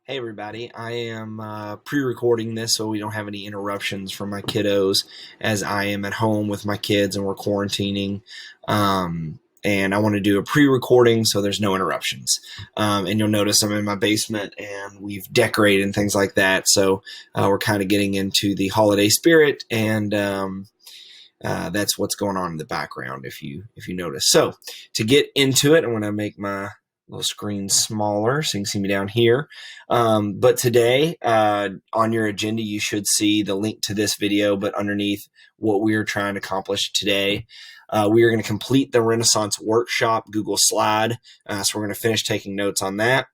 Hey everybody, I am pre-recording this so we don't have any interruptions from my kiddos as I am at home with my kids and we're quarantining. And I want to do a pre-recording so there's no interruptions. And you'll notice I'm in my basement and we've decorated and things like that. So we're kind of getting into the holiday spirit and that's what's going on in the background if you notice. So to get into it, I'm going to make my little screen smaller so you can see me down here. But today on your agenda, you should see the link to this video, but underneath what we are trying to accomplish today, we are going to complete the Renaissance Workshop Google Slide. So we're going to finish taking notes on that.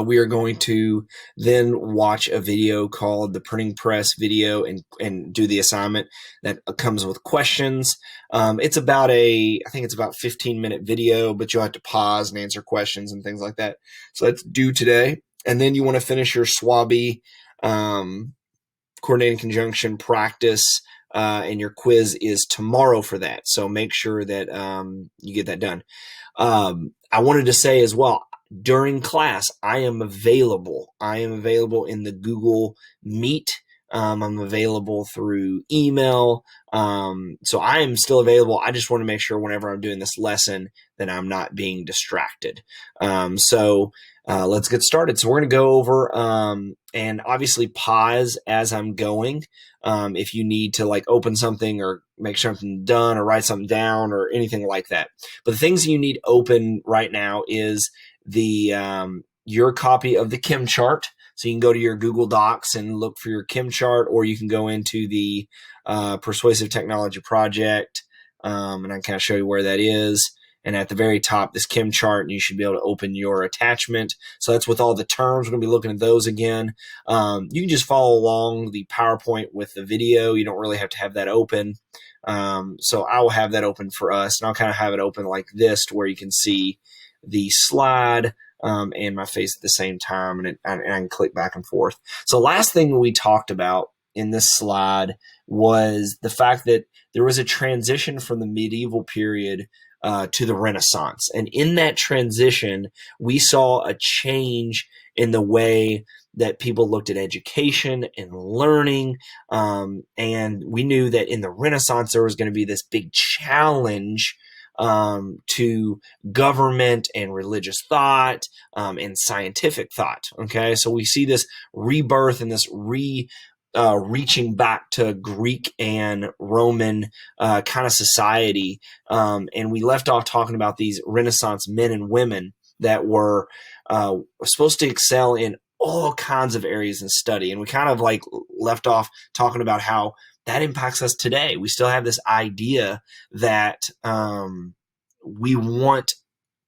We are going to then watch a video called the printing press video and do the assignment that comes with questions. It's about I think it's about 15-minute video, but you'll have to pause and answer questions and things like that. So that's due today. And then you want to finish your SWABI coordinating conjunction practice, and your quiz is tomorrow for that. So make sure that you get that done. I wanted to say as well, during class, I am available. I am available in the Google Meet. I'm available through email. So I am still available. I just want to make sure whenever I'm doing this lesson that I'm not being distracted. So let's get started. So we're going to go over and obviously pause as I'm going. If you need to like open something or make something done or write something down or anything like that. But the things you need open right now is your copy of the Chem chart. So you can go to your Google Docs and look for your Chem chart, or you can go into the Persuasive Technology Project, and I can kind of show you where that is. And at the very top, this Chem chart, and you should be able to open your attachment. So that's with all the terms. We're going to be looking at those again. You can just follow along the PowerPoint with the video. You don't really have to have that open. So I will have that open for us, and I'll kind of have it open like this to where you can see the slide and my face at the same time, and I can click back and forth. So last thing we talked about in this slide was the fact that there was a transition from the medieval period to the Renaissance. And in that transition, we saw a change in the way that people looked at education and learning. And we knew that in the Renaissance, there was going to be this big challenge to government and religious thought and scientific thought. Okay, so we see this rebirth and this reaching back to Greek and Roman kind of society. And we left off talking about these Renaissance men and women that were supposed to excel in all kinds of areas in study. And we kind of like left off talking about how that impacts us today. We still have this idea that we want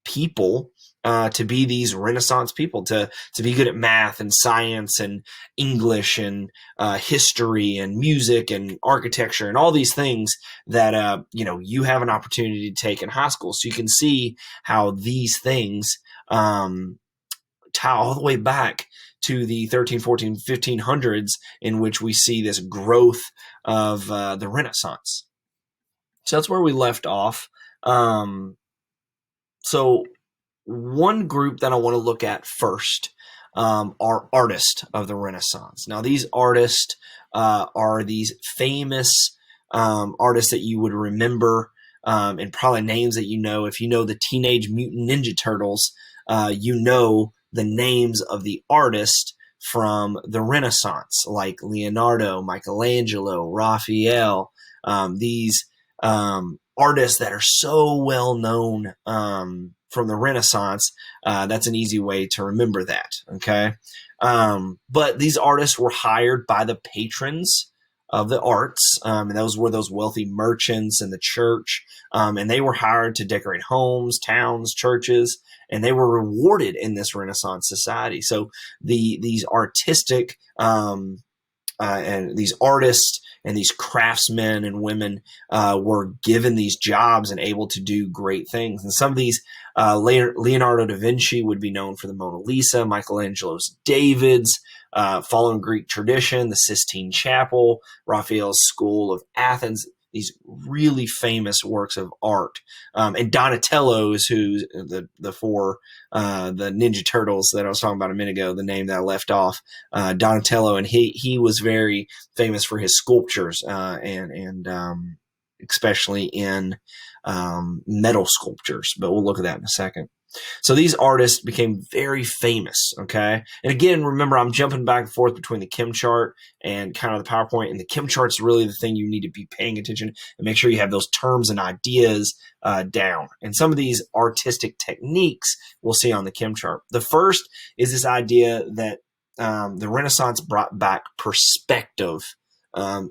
people to be these Renaissance people, to be good at math and science and English and history and music and architecture and all these things that you have an opportunity to take in high school. So you can see how these things tie all the way back to the 13, 14, 1500s, in which we see this growth of the Renaissance. So that's where we left off. So one group that I want to look at first are artists of the Renaissance. Now, these artists are these famous artists that you would remember, and probably names that you know. If you know the Teenage Mutant Ninja Turtles, you know the names of the artists from the Renaissance, like Leonardo, Michelangelo, Raphael, these artists that are so well known from the Renaissance. That's an easy way to remember that, okay? But these artists were hired by the patrons of the arts, and those were those wealthy merchants in the church, and they were hired to decorate homes, towns, churches, and they were rewarded in this Renaissance society. So these artistic and these artists and these craftsmen and women were given these jobs and able to do great things. And some of these, Leonardo da Vinci would be known for the Mona Lisa, Michelangelo's Davids, following Greek tradition, the Sistine Chapel, Raphael's School of Athens. these really famous works of art. And Donatello's, who's the four the Ninja Turtles that I was talking about a minute ago, the name that I left off, Donatello, and he was very famous for his sculptures, and especially in metal sculptures. But we'll look at that in a second. So these artists became very famous, okay? And again, remember, I'm jumping back and forth between the Chem chart and kind of the PowerPoint, and the Chem chart's really the thing you need to be paying attention and make sure you have those terms and ideas down. And some of these artistic techniques we'll see on the Chem chart. The first is this idea that the Renaissance brought back perspective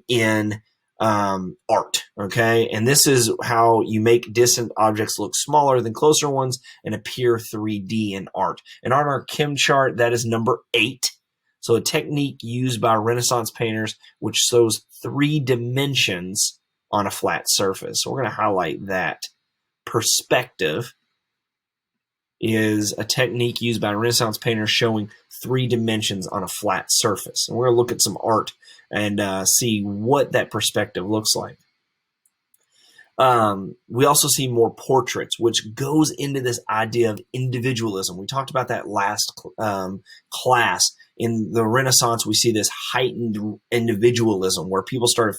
in art, okay? And this is how you make distant objects look smaller than closer ones and appear 3D in art. And on our Chem chart, that is number 8. So a technique used by Renaissance painters which shows 3 dimensions on a flat surface. So we're going to highlight that. Perspective is a technique used by Renaissance painters showing 3 dimensions on a flat surface. And we're going to look at some art and see what that perspective looks like. We also see more portraits, which goes into this idea of individualism. We talked about that last class. In the Renaissance, we see this heightened individualism where people started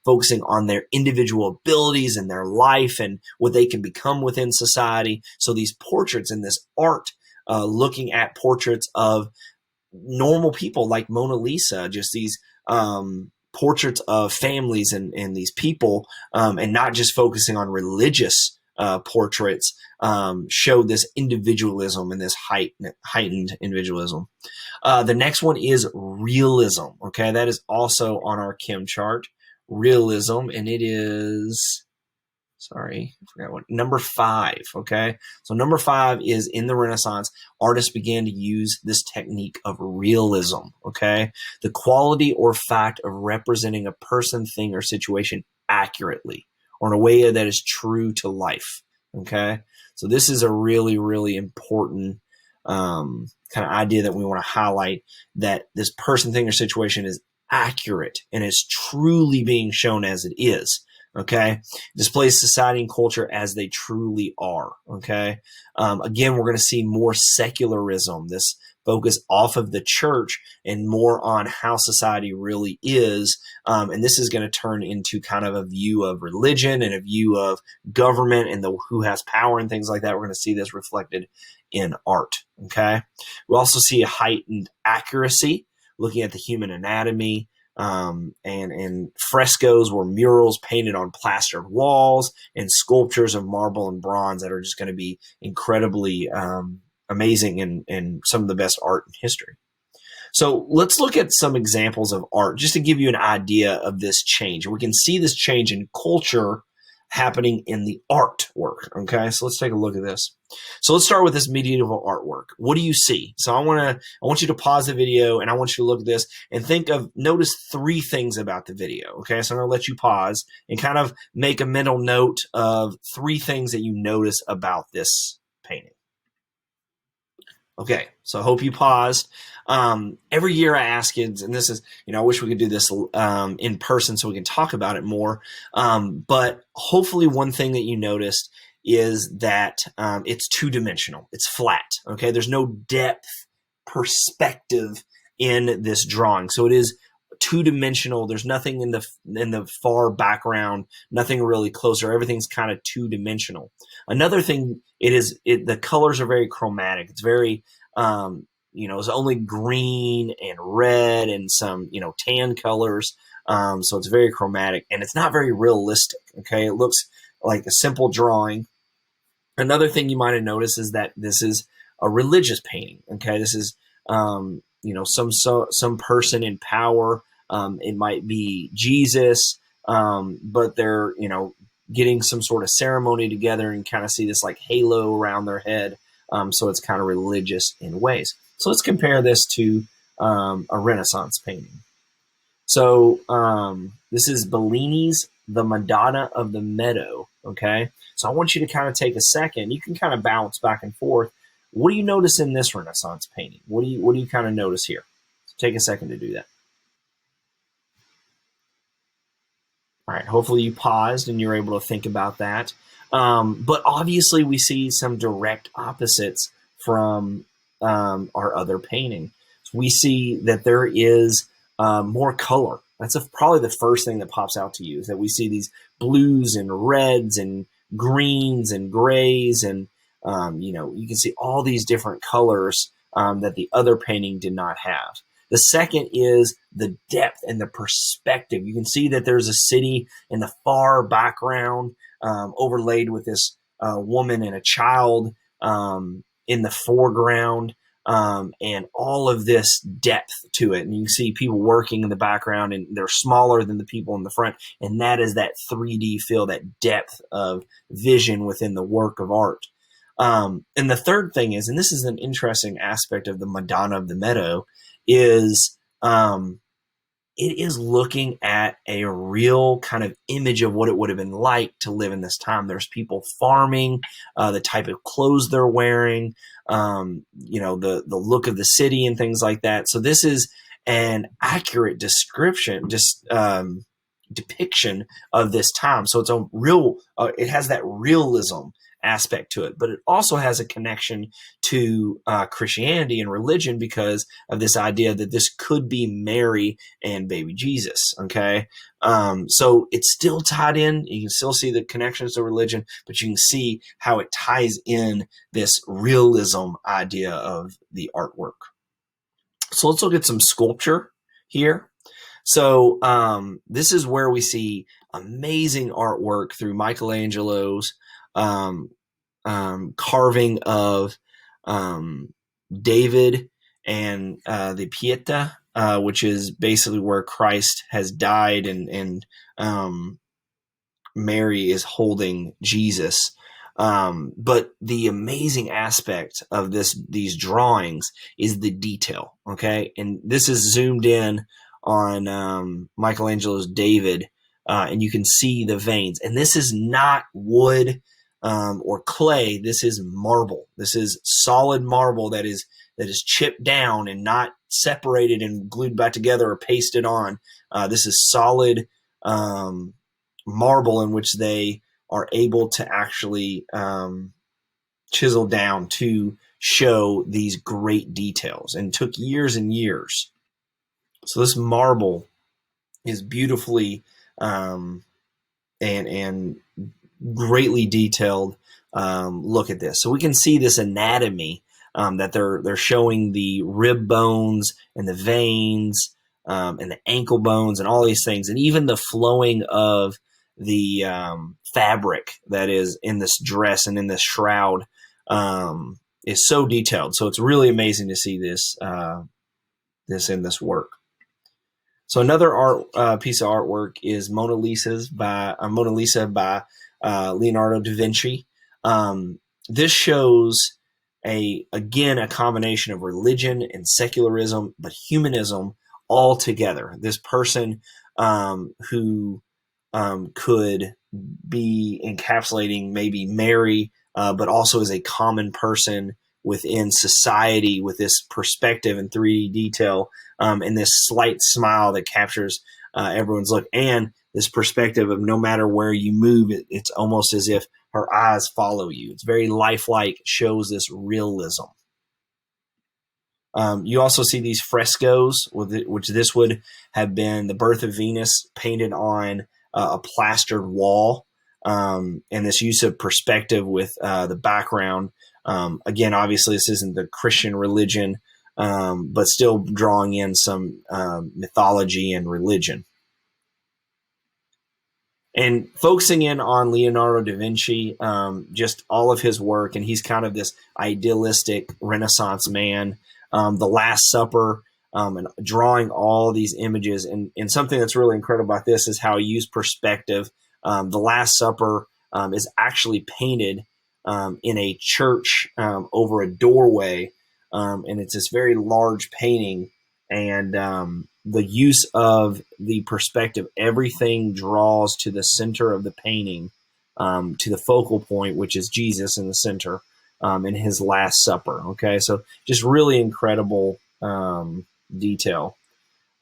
focusing on their individual abilities and their life and what they can become within society. So these portraits in this art, looking at portraits of normal people like Mona Lisa, just these portraits of families and these people, and not just focusing on religious portraits, showed this individualism and this heightened individualism. The next one is realism. Okay, that is also on our Chem chart. Realism, and it is, sorry, I forgot what, number 5, okay? So number 5 is in the Renaissance, artists began to use this technique of realism, okay? The quality or fact of representing a person, thing, or situation accurately, or in a way that is true to life, okay? So this is a really, really important kind of idea that we want to highlight, that this person, thing, or situation is accurate and is truly being shown as it is. Okay, displays society and culture as they truly are. Okay, again, we're going to see more secularism, this focus off of the church and more on how society really is. And this is going to turn into kind of a view of religion and a view of government and who has power and things like that. We're going to see this reflected in art. Okay, we also see a heightened accuracy, looking at the human anatomy. And frescoes were murals painted on plastered walls and sculptures of marble and bronze that are just going to be incredibly amazing and some of the best art in history. So let's look at some examples of art just to give you an idea of this change. We can see this change in culture happening in the artwork. Okay, so let's take a look at this. So let's start with this medieval artwork. What do you see? So I want you to pause the video and I want you to look at this and notice 3 things about the video. Okay, so I'm going to let you pause and kind of make a mental note of 3 things that you notice about this painting. Okay, so I hope you paused. Every year I ask kids, and this is, I wish we could do this in person so we can talk about it more. But hopefully one thing that you noticed is that it's 2-dimensional. It's flat. Okay, there's no depth perspective in this drawing. So it is 2-dimensional. There's nothing in the far background, nothing really closer. Everything's kind of 2-dimensional. Another thing, the colors are very chromatic. It's very it's only green and red and some tan colors. So it's very chromatic and it's not very realistic. Okay, it looks like a simple drawing. Another thing you might have noticed is that this is a religious painting. Okay, this is some person in power. It might be Jesus, but they're getting some sort of ceremony together and kind of see this like halo around their head. So it's kind of religious in ways. So let's compare this to a Renaissance painting. So this is Bellini's The Madonna of the Meadow. Okay, so I want you to kind of take a second. You can kind of bounce back and forth. What do you notice in this Renaissance painting? What do you kind of notice here? So take a second to do that. All right. Hopefully you paused and you're able to think about that. But obviously, we see some direct opposites from our other painting. We see that there is more color. That's probably the first thing that pops out to you, is that we see these blues and reds and greens and grays, and you can see all these different colors that the other painting did not have. The second is the depth and the perspective. You can see that there's a city in the far background, overlaid with this woman and a child in the foreground, and all of this depth to it. And you can see people working in the background, and they're smaller than the people in the front. And that is that 3D feel, that depth of vision within the work of art. And the third thing is, and this is an interesting aspect of the Madonna of the Meadow, is it is looking at a real kind of image of what it would have been like to live in this time. There's people farming, the type of clothes they're wearing, the look of the city and things like that. So this is an accurate description, depiction of this time. So it's a real, it has that realism aspect to it, but it also has a connection to Christianity and religion, because of this idea that this could be Mary and baby Jesus. Okay. So it's still tied in. You can still see the connections to religion, but you can see how it ties in this realism idea of the artwork. So let's look at some sculpture here. So this is where we see amazing artwork through Michelangelo's carving of David and the Pieta, which is basically where Christ has died, and Mary is holding Jesus. But the amazing aspect of these drawings is the detail. Okay, and this is zoomed in on Michelangelo's David, and you can see the veins. And this is not wood or clay. This is marble. This is solid marble that is chipped down and not separated and glued back together or pasted on. This is solid marble in which they are able to actually chisel down to show these great details, and took years and years. So this marble is beautifully and greatly detailed. Look at this. So we can see this anatomy that they're showing, the rib bones and the veins and the ankle bones and all these things, and even the flowing of the fabric that is in this dress and in this shroud is so detailed. So it's really amazing to see this in this work. So another piece of artwork is Mona Lisa by Leonardo da Vinci. This shows a combination of religion and secularism, but humanism all together. This person who could be encapsulating maybe Mary, but also as a common person within society, with this perspective and 3D detail, and this slight smile that captures everyone's look, and this perspective of no matter where you move, it's almost as if her eyes follow you. It's very lifelike, shows this realism. You also see these frescoes, which this would have been the birth of Venus painted on a plastered wall, and this use of perspective with the background. Again, obviously, this isn't the Christian religion, but still drawing in some mythology and religion. And focusing in on Leonardo da Vinci, just all of his work, and he's kind of this idealistic Renaissance man. The Last Supper, and drawing all these images. And something that's really incredible about this is how he used perspective. The Last Supper is actually painted in a church over a doorway, and it's this very large painting. And the use of the perspective, everything draws to the center of the painting, to the focal point, which is Jesus in the center, in his Last Supper. Okay, so just really incredible detail.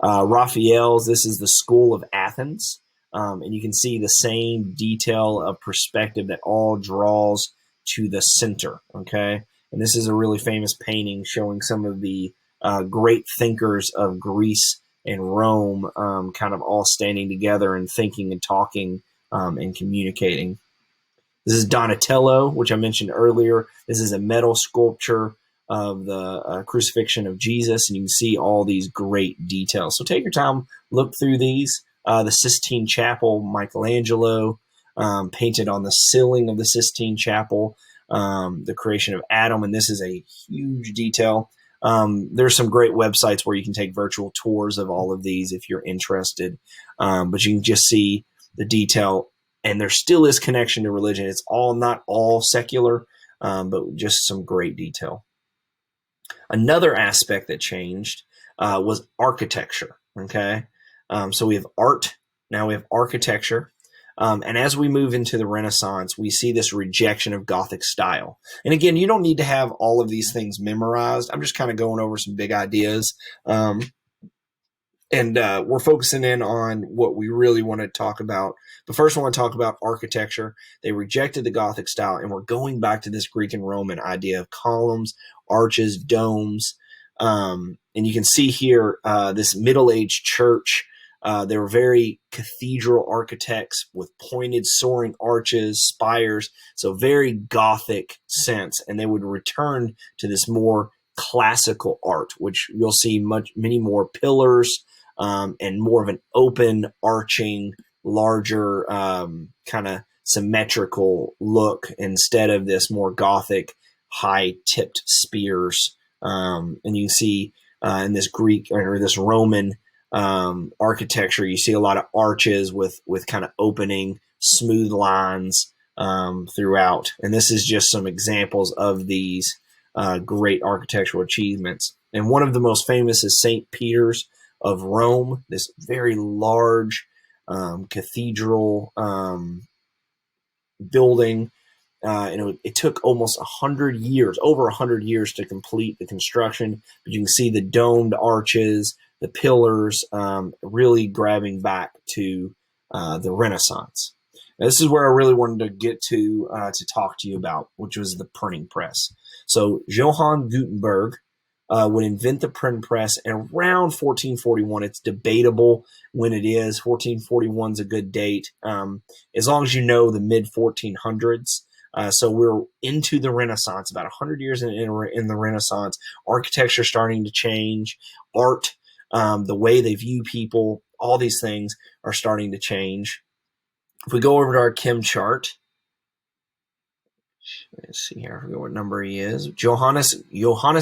Raphael's, this is the School of Athens. And you can see the same detail of perspective that all draws to the center. Okay. And this is a really famous painting showing some of the great thinkers of Greece and Rome, kind of all standing together and thinking and talking and communicating. This is Donatello, which I mentioned earlier. This is a metal sculpture of the crucifixion of Jesus, and you can see all these great details. So take your time, look through these. The Sistine Chapel, Michelangelo, painted on the ceiling of the Sistine Chapel, the creation of Adam, and this is a huge detail. There's some great websites where you can take virtual tours of all of these if you're interested, but you can just see the detail. And there still is connection to religion. It's not all secular, but just some great detail. Another aspect that changed was architecture. Okay, so we have art, now we have architecture. And as we move into the Renaissance, we see this rejection of Gothic style. And again, you don't need to have all of these things memorized. I'm just kind of going over some big ideas. And we're focusing in on what we really want to talk about. But first, I want to talk about architecture. They rejected the Gothic style, and we're going back to this Greek and Roman idea of columns, arches, domes. And you can see here this middle-aged church. They were very cathedral architects with pointed, soaring arches, spires, so very Gothic sense. And they would return to this more classical art, which you'll see many more pillars, and more of an open, arching, larger, kind of symmetrical look instead of this more Gothic, high-tipped spears. And you see in this Greek or this Roman architecture, you see a lot of arches with kind of opening, smooth lines throughout. And this is just some examples of these great architectural achievements. And one of the most famous is St. Peter's of Rome, this very large cathedral building. It took almost 100 years, over 100 years to complete the construction. But you can see the domed arches, the pillars, really grabbing back to the Renaissance. Now, this is where I really wanted to get to talk to you about, which was the printing press. So Johann Gutenberg would invent the printing press around 1441. It's debatable when it is. 1441 is a good date, as long as you know the mid 1400s. So we're into the Renaissance, about 100 years in the Renaissance. Architecture starting to change, art, the way they view people, all these things are starting to change. If we go over to our Chem chart, let's see here, I forget what number he is. Johannes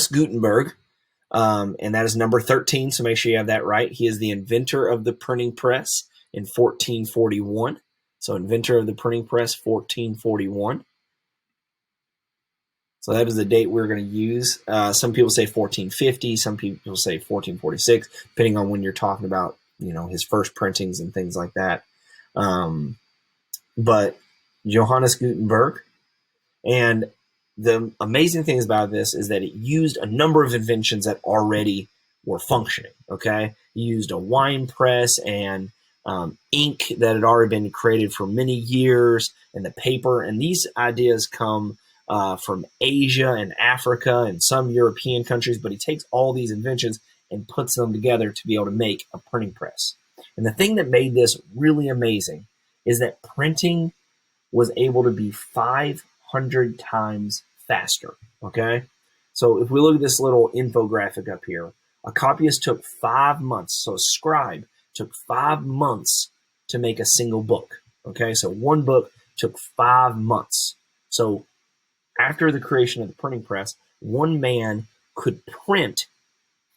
Gutenberg, and that is number 13, so make sure you have that right. He is the inventor of the printing press in 1441. So inventor of the printing press, 1441. So that is the date we're going to use. Some people say 1450, some people say 1446, depending on when you're talking about, his first printings and things like that. But Johannes Gutenberg, and the amazing things about this is that it used a number of inventions that already were functioning. Okay, he used a wine press and ink that had already been created for many years, and the paper. And these ideas come from Asia and Africa and some European countries. But he takes all these inventions and puts them together to be able to make a printing press. And the thing that made this really amazing is that printing was able to be 500 times faster, okay? So if we look at this little infographic up here, a copyist took 5 months. So a scribe took 5 months to make a single book, okay? So one book took 5 months. So after the creation of the printing press, one man could print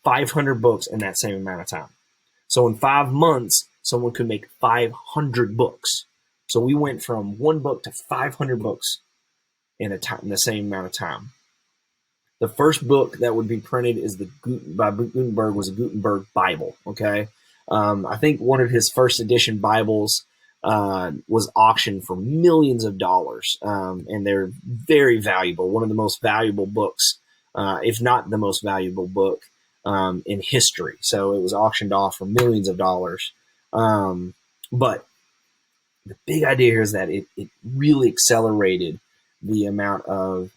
500 books in that same amount of time. So in 5 months, someone could make 500 books. So we went from one book to 500 books in the same amount of time. The first book that would be printed by Gutenberg was a Gutenberg Bible. Okay, I think one of his first edition Bibles was auctioned for millions of dollars, and they're very valuable. One of the most valuable books, if not the most valuable book in history. So it was auctioned off for millions of dollars. But the big idea here is that it really accelerated the amount of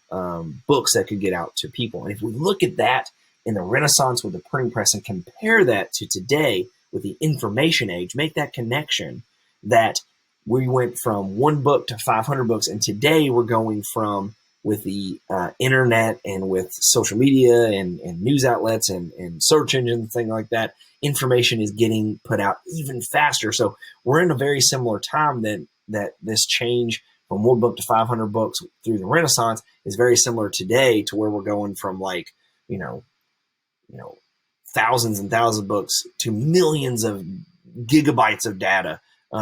books that could get out to people. And if we look at that in the Renaissance with the printing press and compare that to today with the information age, make that connection that we went from one book to 500 books, and today we're going from, with the internet and with social media and news outlets and search engines, things like that, information is getting put out even faster. So we're in a very similar time that this change from one book to 500 books through the Renaissance is very similar today to where we're going from, like, thousands and thousands of books to millions of gigabytes of data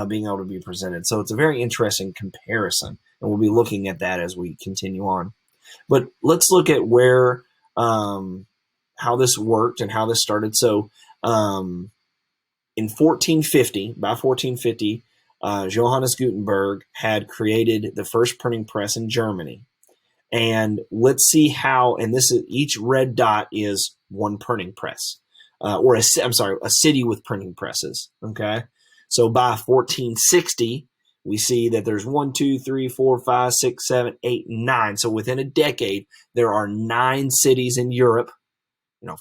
being able to be presented. So it's a very interesting comparison, and we'll be looking at that as we continue on. But let's look at where how this worked and how this started. So in 1450, by 1450, Johannes Gutenberg had created the first printing press in Germany. And let's see how, and this is, each red dot is one printing press, or a city with printing presses. Okay. So by 1460, we see that there's 1, 2, 3, 4, 5, 6, 7, 8, 9. So within a decade, there are 9 cities in Europe,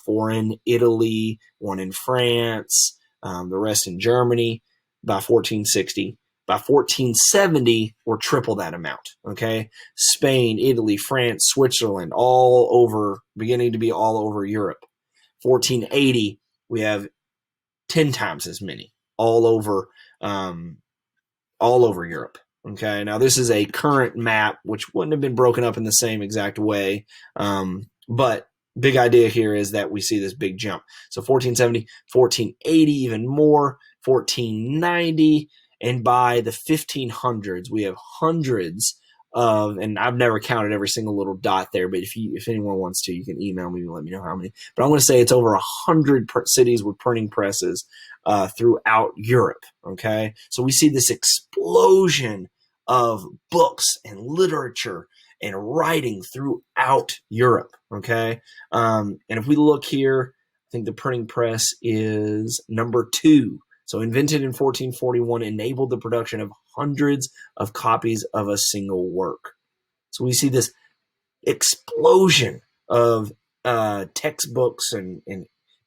4 in Italy, 1 in France, the rest in Germany by 1460. By 1470, we're triple that amount, okay? Spain, Italy, France, Switzerland, all over, beginning to be all over Europe. 1480, we have 10 times as many, all over Europe, okay? Now, this is a current map, which wouldn't have been broken up in the same exact way, but big idea here is that we see this big jump. So 1470, 1480, even more, 1490, and by the 1500s, we have hundreds of, and I've never counted every single little dot there, but if anyone wants to, you can email me and let me know how many. But I'm going to say it's over 100 cities with printing presses throughout Europe, okay? So we see this explosion of books and literature and writing throughout Europe, okay? And if we look here, I think the printing press is number 2. So invented in 1441, enabled the production of hundreds of copies of a single work. So we see this explosion of textbooks and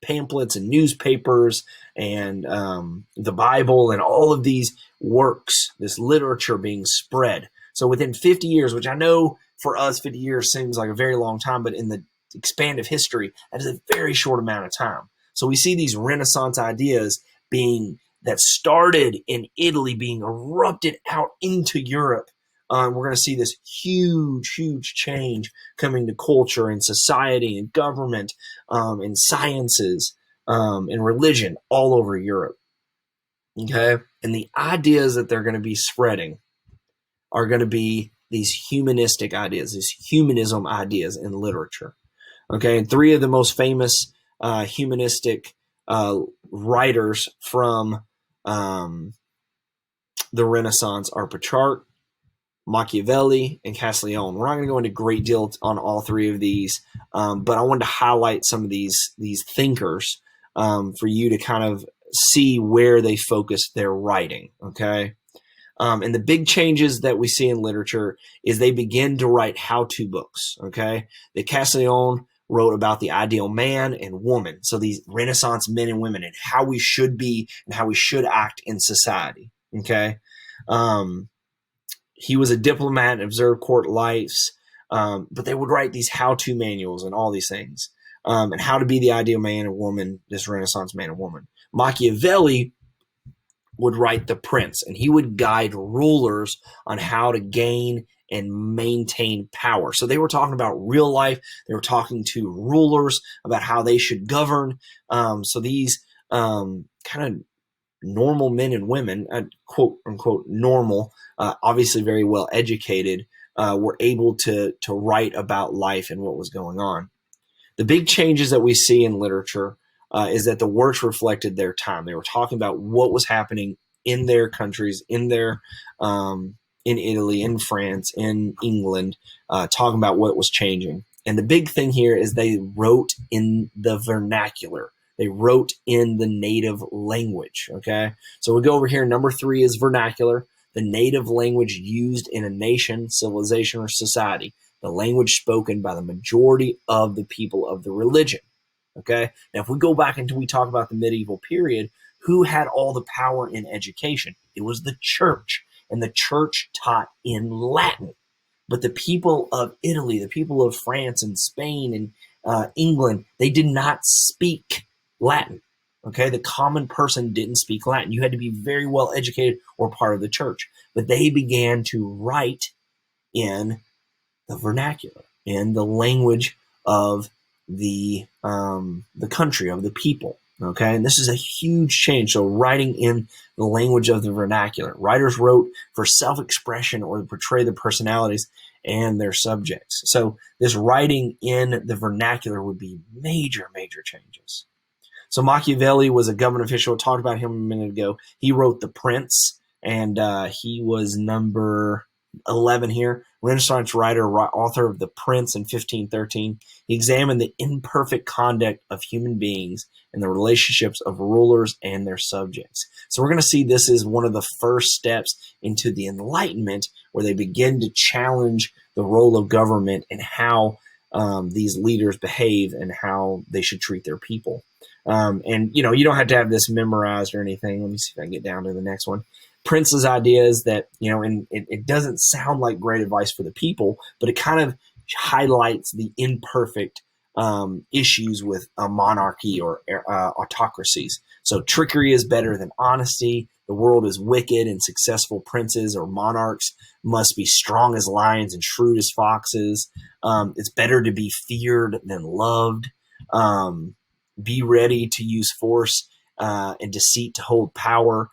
pamphlets and newspapers and the Bible and all of these works, this literature being spread. So within 50 years, which I know for us 50 years seems like a very long time, but in the expansive history, that is a very short amount of time. So we see these Renaissance ideas that started in Italy being erupted out into Europe. We're going to see this huge, huge change coming to culture and society and government and sciences and religion all over Europe. Okay? And the ideas that they're going to be spreading are going to be these humanistic ideas, these humanism ideas in literature. Okay? And 3 of the most famous humanistic writers from the Renaissance are Petrarch, Machiavelli, and Castiglione. We're not going to go into great deal on all 3 of these, but I wanted to highlight some of these thinkers for you to kind of see where they focused their writing, okay? And the big changes that we see in literature is they begin to write how-to books, okay? The Castiglione wrote about the ideal man and woman, so these Renaissance men and women and how we should be and how we should act in society, okay? He was a diplomat and observed court lives, but they would write these how-to manuals and all these things, and how to be the ideal man and woman, this Renaissance man and woman. Machiavelli would write The Prince, and he would guide rulers on how to gain and maintain power. So they were talking about real life. They were talking to rulers about how they should govern. So these kind of normal men and women, quote unquote normal, obviously very well educated, were able to write about life and what was going on. The big changes that we see in literature is that the works reflected their time. They were talking about what was happening in their countries, in Italy, in France, in England, talking about what was changing. And the big thing here is they wrote in the vernacular. They wrote in the native language, okay? So we go over here. Number 3 is vernacular. the native language used in a nation, civilization, or society, the language spoken by the majority of the people of the religion. Okay? Now, if we go back and we talk about the medieval period, who had all the power in education? It was the church, and the church taught in Latin. But the people of Italy, the people of France and Spain and England, they did not speak Latin. Okay, the common person didn't speak Latin. You had to be very well educated or part of the church. But they began to write in the vernacular, in the language of the country, of the people. Okay, and this is a huge change. So writing in the language of the vernacular. Writers wrote for self-expression or to portray the personalities and their subjects. So this writing in the vernacular would be major, major changes. So Machiavelli was a government official. I talked about him a minute ago. He wrote The Prince, and he was number 11 here. Renaissance writer, author of The Prince in 1513. He examined the imperfect conduct of human beings and the relationships of rulers and their subjects. So we're going to see this is one of the first steps into the Enlightenment, where they begin to challenge the role of government and how these leaders behave and how they should treat their people. And, you know, you don't have to have this memorized or anything. Let me see if I can get down to the next one. Prince's idea is that, you know, and it doesn't sound like great advice for the people, but it kind of highlights the imperfect issues with a monarchy or autocracies. So trickery is better than honesty. The world is wicked, and successful princes or monarchs must be strong as lions and shrewd as foxes. It's better to be feared than loved. Be ready to use force and deceit to hold power.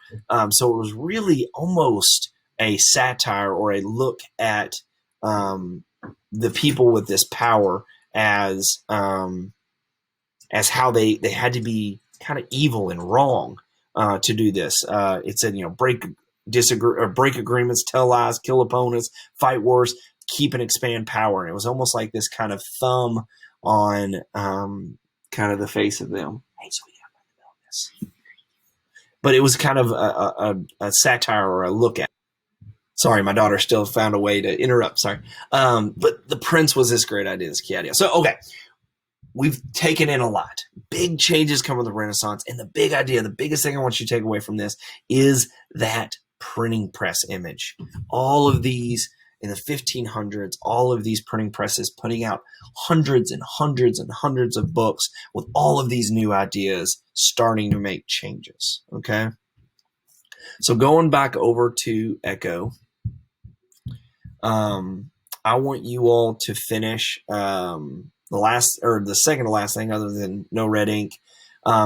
So it was really almost a satire or a look at the people with this power as how they had to be kind of evil and wrong to do this. It said, you know, break agreements, tell lies, kill opponents, fight wars, keep and expand power. And it was almost like this kind of thumb on kind of the face of them. Hey, sweetie, I'm in the middle of this. But it was kind of a satire or a look at. Sorry, my daughter still found a way to interrupt. Sorry. But The Prince was this great idea, this key idea. So, okay, we've taken in a lot. Big changes come with the Renaissance. And the big idea, the biggest thing I want you to take away from this is that printing press image. All of these in the 1500s, all of these printing presses putting out hundreds and hundreds and hundreds of books with all of these new ideas starting to make changes. Okay. So going back over to Echo, I want you all to finish the second to last thing, other than no red ink,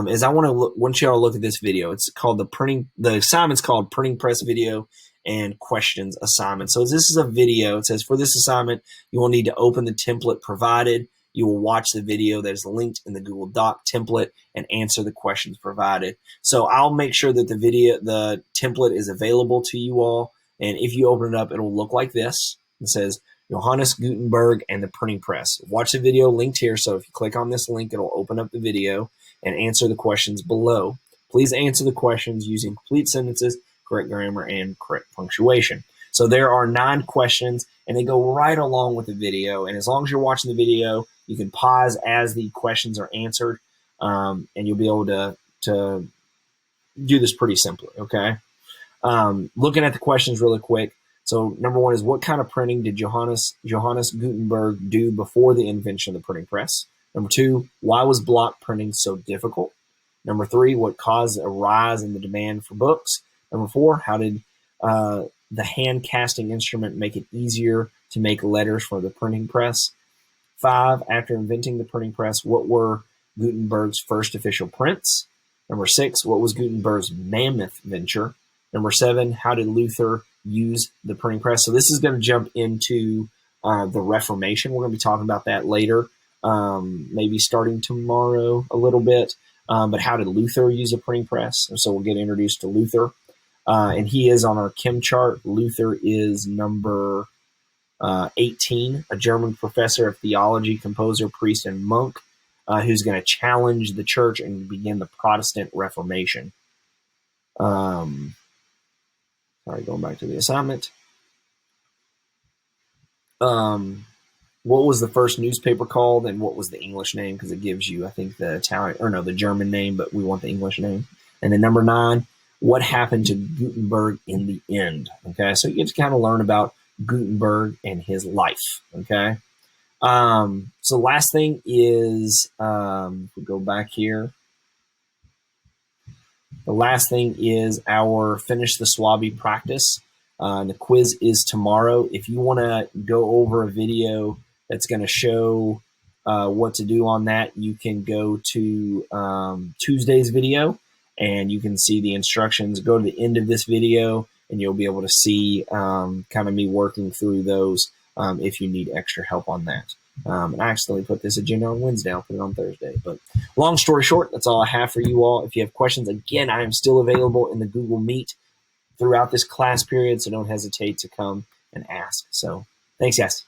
is I want you all to look at this video. It's called the assignment's called Printing Press Video and Questions Assignment. So this is a video. It says, for this assignment, you will need to open the template provided. You will watch the video that is linked in the Google Doc template and answer the questions provided. So I'll make sure that the template is available to you all. And if you open it up, it'll look like this. It says Johannes Gutenberg and the printing press. Watch the video linked here. So if you click on this link, it'll open up the video and answer the questions below. Please answer the questions using complete sentences, correct grammar, and correct punctuation. So there are 9 questions, and they go right along with the video. And as long as you're watching the video, you can pause as the questions are answered, and you'll be able to do this pretty simply, okay? Looking at the questions really quick. So number 1 is, what kind of printing did Johannes Gutenberg do before the invention of the printing press? Number 2, why was block printing so difficult? Number 3, what caused a rise in the demand for books? Number 4, how did the hand casting instrument make it easier to make letters for the printing press? 5, after inventing the printing press, what were Gutenberg's first official prints? Number 6, what was Gutenberg's mammoth venture? Number 7, how did Luther use the printing press? So this is going to jump into the Reformation. We're going to be talking about that later, maybe starting tomorrow a little bit. But how did Luther use a printing press? And so we'll get introduced to Luther. And he is on our chem chart. Luther is number 18, a German professor of theology, composer, priest, and monk, who's going to challenge the church and begin the Protestant Reformation. Sorry, going back to the assignment. What was the first newspaper called, and what was the English name? Because it gives you, I think, the Italian or no, the German name, but we want the English name. And then number 9, what happened to Gutenberg in the end? Okay, so you get to kind of learn about Gutenberg and his life. Okay, so last thing is we go back here. The last thing is our finish the Swabi practice. The quiz is tomorrow. If you want to go over a video that's going to show what to do on that, you can go to Tuesday's video and you can see the instructions. Go to the end of this video and you'll be able to see kind of me working through those if you need extra help on that. And I accidentally put this agenda on Wednesday. I'll put it on Thursday. But long story short, that's all I have for you all. If you have questions, again, I am still available in the Google Meet throughout this class period, so don't hesitate to come and ask. So thanks, guys.